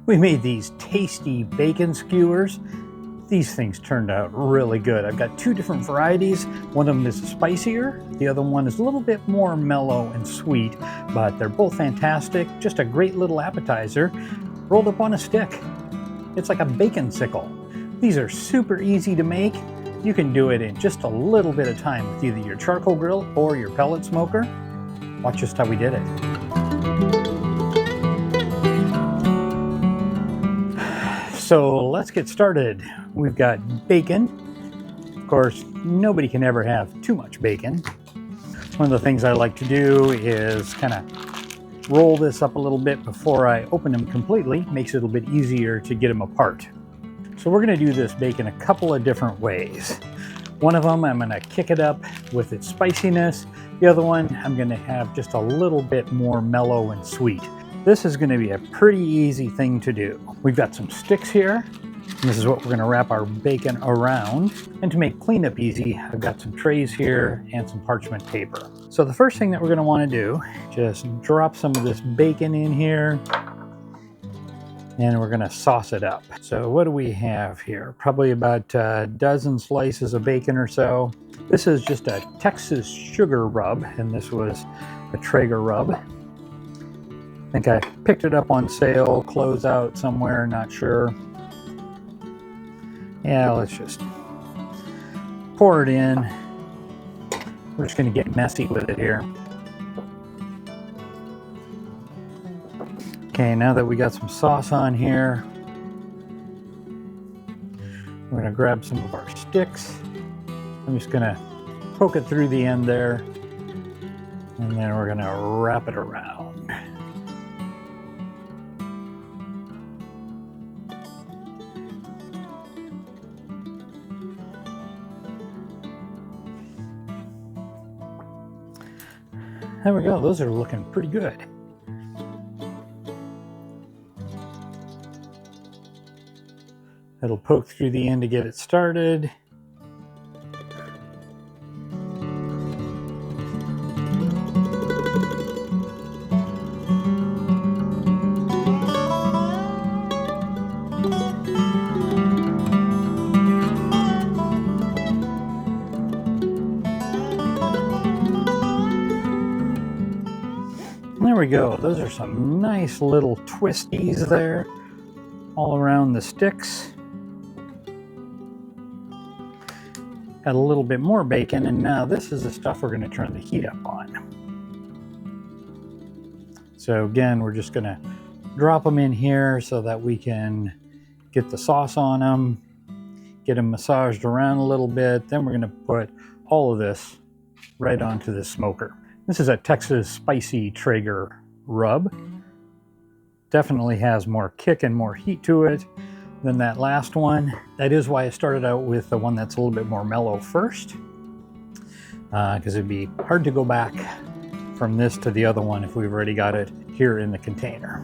We made these tasty bacon skewers. These things turned out really good. I've got two different varieties. One of them is spicier. The other one is a little bit more mellow and sweet, but they're both fantastic. Just a great little appetizer rolled up on a stick. It's like a bacon sickle. These are super easy to make. You can do it in just a little bit of time with either your charcoal grill or your pellet smoker. Watch just how we did it. So let's get started. We've got bacon. Of course, nobody can ever have too much bacon. One of the things I like to do is kind of roll this up a little bit before I open them completely. Makes it a little bit easier to get them apart. So we're going to do this bacon a couple of different ways. One of them, I'm going to kick it up with its spiciness. The other one, I'm going to have just a little bit more mellow and sweet. This is going to be a pretty easy thing to do. We've got some sticks here. And this is what we're going to wrap our bacon around. And to make cleanup easy, I've got some trays here and some parchment paper. So the first thing that we're going to want to do, just drop some of this bacon in here. And we're going to sauce it up. So what do we have here? Probably about a dozen slices of bacon or so. This is just a Texas sugar rub, and this was a Traeger rub. I think I picked it up on sale, closeout somewhere, not sure. Yeah, let's just pour it in. We're just going to get messy with it here. Okay, now that we got some sauce on here, we're going to grab some of our sticks. I'm just going to poke it through the end there, and then we're going to wrap it around. There we go, those are looking pretty good. It'll poke through the end to get it started. There we go. Those are some nice little twisties there all around the sticks. Got a little bit more bacon, and now this is the stuff we're going to turn the heat up on. So again, we're just going to drop them in here so that we can get the sauce on them, get them massaged around a little bit. Then we're going to put all of this right onto the smoker. This is a Texas spicy Traeger rub. Definitely has more kick and more heat to it than that last one. That is why I started out with the one that's a little bit more mellow first, because it'd be hard to go back from this to the other one if we've already got it here in the container.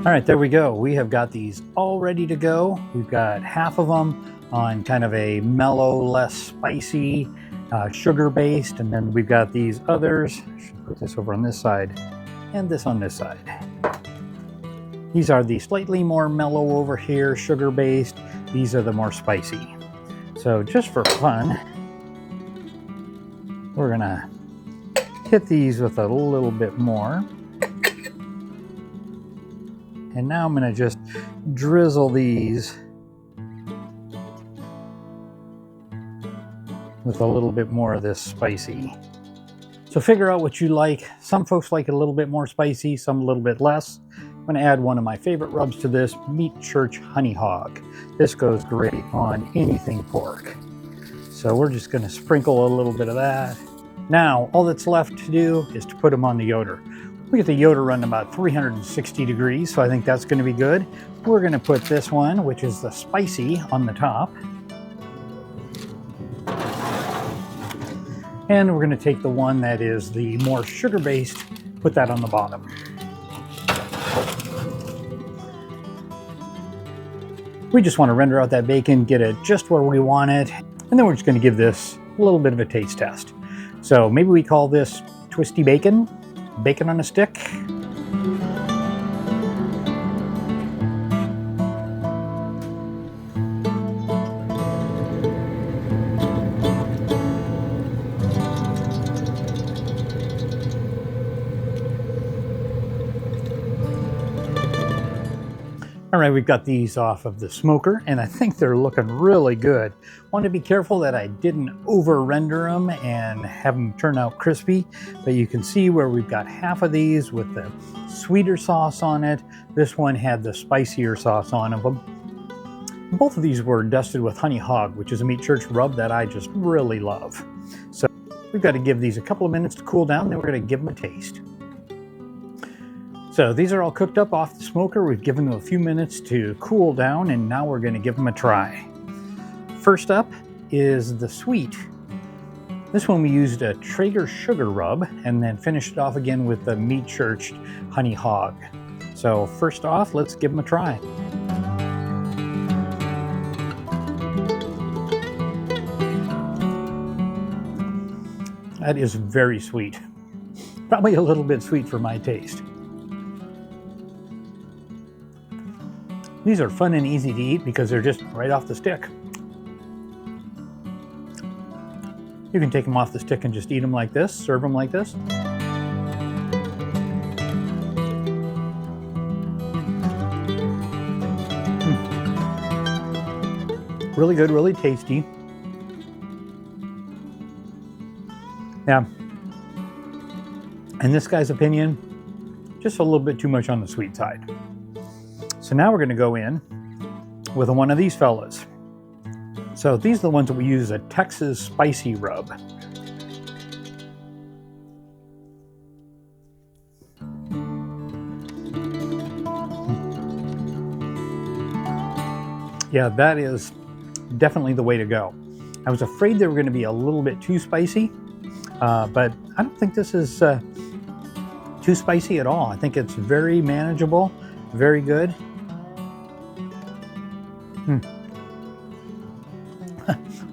All right, there we go. We have got these all ready to go. We've got half of them on kind of a mellow, less spicy, sugar-based, and then we've got these others. I should put this over on this side and this on this side. These are the slightly more mellow over here, sugar-based. These are the more spicy. So just for fun, we're gonna hit these with a little bit more. And now I'm going to just drizzle these with a little bit more of this spicy. So figure out what you like. Some folks like it a little bit more spicy, some a little bit less. I'm going to add one of my favorite rubs to this, Meat Church Honey Hog. This goes great on anything pork. So we're just going to sprinkle a little bit of that. Now, all that's left to do is to put them on the Yoder. We get the Yoder running about 360 degrees, so I think that's going to be good. We're going to put this one, which is the spicy, on the top. And we're going to take the one that is the more sugar-based, put that on the bottom. We just want to render out that bacon, get it just where we want it, and then we're just going to give this a little bit of a taste test. So maybe we call this twisty bacon, bacon on a stick. All right, we've got these off of the smoker, and I think they're looking really good. Want to be careful that I didn't over-render them and have them turn out crispy, but you can see where we've got half of these with the sweeter sauce on it. This one had the spicier sauce on them. Both of these were dusted with honey hog, which is a meat church rub that I just really love. So we've got to give these a couple of minutes to cool down, then we're going to give them a taste. So these are all cooked up off the smoker. We've given them a few minutes to cool down, and now we're going to give them a try. First up is the sweet. This one we used a Traeger sugar rub and then finished it off again with the meat church honey hog. So first off, let's give them a try. That is very sweet. Probably a little bit sweet for my taste. These are fun and easy to eat because they're just right off the stick. You can take them off the stick and just eat them like this, serve them like this. Really good, really tasty. Yeah. In this guy's opinion, just a little bit too much on the sweet side. So now we're going to go in with one of these fellas. So these are the ones that we use, a Texas spicy rub. Yeah, that is definitely the way to go. I was afraid they were going to be a little bit too spicy, but I don't think this is too spicy at all. I think it's very manageable, very good.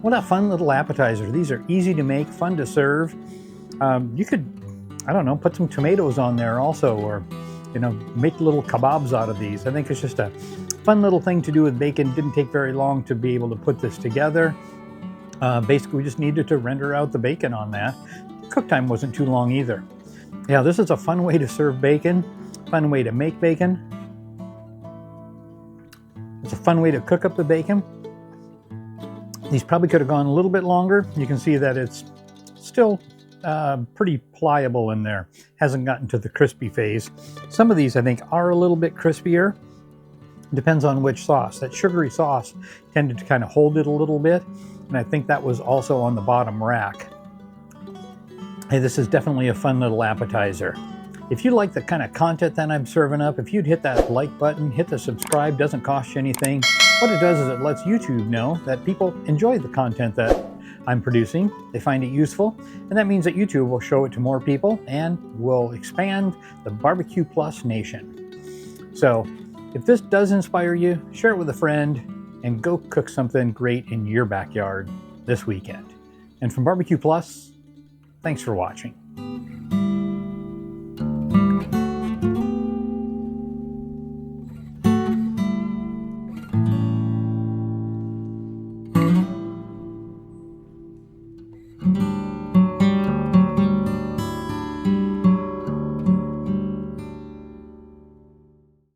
What a fun little appetizer. These are easy to make, fun to serve. You could, I don't know, put some tomatoes on there also, or, you know, make little kebabs out of these. I think it's just a fun little thing to do with bacon. Didn't take very long to be able to put this together. Basically, we just needed to render out the bacon on that. Cook time wasn't too long either. Yeah, this is a fun way to serve bacon, fun way to make bacon. It's a fun way to cook up the bacon. These probably could have gone a little bit longer. You can see that it's still pretty pliable in there. Hasn't gotten to the crispy phase. Some of these I think are a little bit crispier. Depends on which sauce. That sugary sauce tended to kind of hold it a little bit, and I think that was also on the bottom rack. Hey, this is definitely a fun little appetizer. If you like the kind of content that I'm serving up, if you'd hit that like button, hit the subscribe, doesn't cost you anything. What it does is it lets YouTube know that people enjoy the content that I'm producing. They find it useful, and that means that YouTube will show it to more people and will expand the Barbecue Plus nation. So if this does inspire you, share it with a friend and go cook something great in your backyard this weekend. And from Barbecue Plus, thanks for watching.